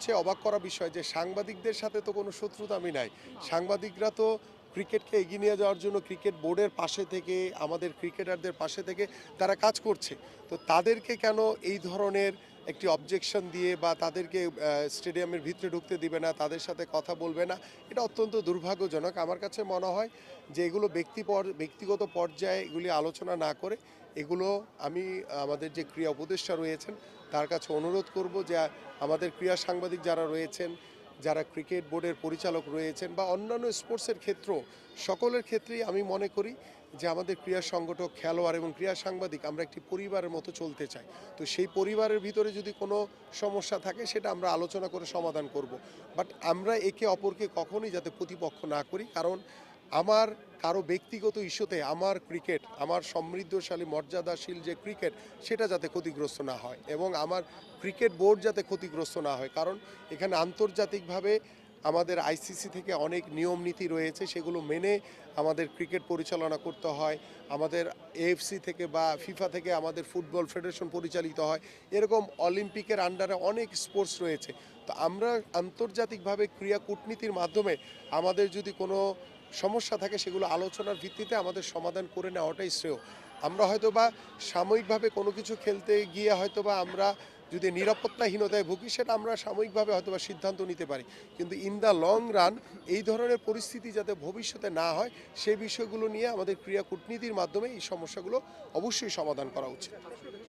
সবচেয়ে অবাক করা বিষয় যে সাংবাদিকদের সাথে তো কোনো শত্রুতা আমি নাই। সাংবাদিকরা তো ক্রিকেটকে এগিয়ে নিয়ে যাওয়ার জন্য ক্রিকেট বোর্ডের পাশে থেকে, আমাদের ক্রিকেটারদের পাশে থেকে তারা কাজ করছে। তো তাদেরকে কেন এই ধরনের একটি অবজেকশন দিয়ে বা তাদেরকে স্টেডিয়ামের ভিতরে ঢুকতে দিবে না, তাদের সাথে কথা বলবে না, এটা অত্যন্ত দুর্ভাগ্যজনক। আমার কাছে মনে হয় যে এগুলো ব্যক্তিগত পর্যায়ে এগুলি আলোচনা না করে এগুলো আমি আমাদের যে ক্রীড়া উপদেষ্টা রয়েছেন তার কাছে অনুরোধ করব যে আমাদের ক্রীড়া সাংবাদিক যারা রয়েছেন, যারা ক্রিকেট বোর্ডের পরিচালক রয়েছেন বা অন্যান্য স্পোর্টসের ক্ষেত্রেও সকলের ক্ষেত্রেই আমি মনে করি যে আমাদের ক্রীড়া সংগঠক, খেলোয়াড় এবং ক্রীড়া সাংবাদিক আমরা একটি পরিবারের মতো চলতে চাই। তো সেই পরিবারের ভিতরে যদি কোনো সমস্যা থাকে সেটা আমরা আলোচনা করে সমাধান করব। বাট আমরা একে অপরকে কখনোই যাতে প্রতিপক্ষ না করি, কারণ আমার কারো ব্যক্তিগত ইস্যুতে আমার ক্রিকেট, আমার সমৃদ্ধশালী মর্যাদাশীল যে ক্রিকেট, সেটা যাতে ক্ষতিগ্রস্ত না হয় এবং আমার ক্রিকেট বোর্ড যাতে ক্ষতিগ্রস্ত না হয়। কারণ এখানে আন্তর্জাতিকভাবে আমাদের আইসিসি থেকে অনেক নিয়ম নীতি রয়েছে, সেগুলো মেনে আমাদের ক্রিকেট পরিচালনা করতে হয়। আমাদের এএফসি থেকে বা ফিফা থেকে আমাদের ফুটবল ফেডারেশন পরিচালিত হয়। এরকম অলিম্পিকের আন্ডারে অনেক স্পোর্টস রয়েছে। তো আমরা আন্তর্জাতিকভাবে ক্রীড়া কূটনীতির মাধ্যমে আমাদের যদি কোনো সমস্যা থাকে সেগুলো আলোচনার ভিত্তিতে আমাদের সমাধান করে নেওয়াটাই শ্রেয়। আমরা হয়তোবা সাময়িকভাবে কোনো কিছু খেলতে গিয়ে হয়তোবা আমরা যদি নিরাপত্তাহীনতায় ভুগি, সেটা আমরা সাময়িকভাবে হয়তোবা সিদ্ধান্ত নিতে পারি, কিন্তু ইন দ্য লং রান এই ধরনের পরিস্থিতি যাতে ভবিষ্যতে না হয় সেই বিষয়গুলো নিয়ে আমাদের ক্রীড়া কূটনীতির মাধ্যমে এই সমস্যাগুলো অবশ্যই সমাধান করা উচিত।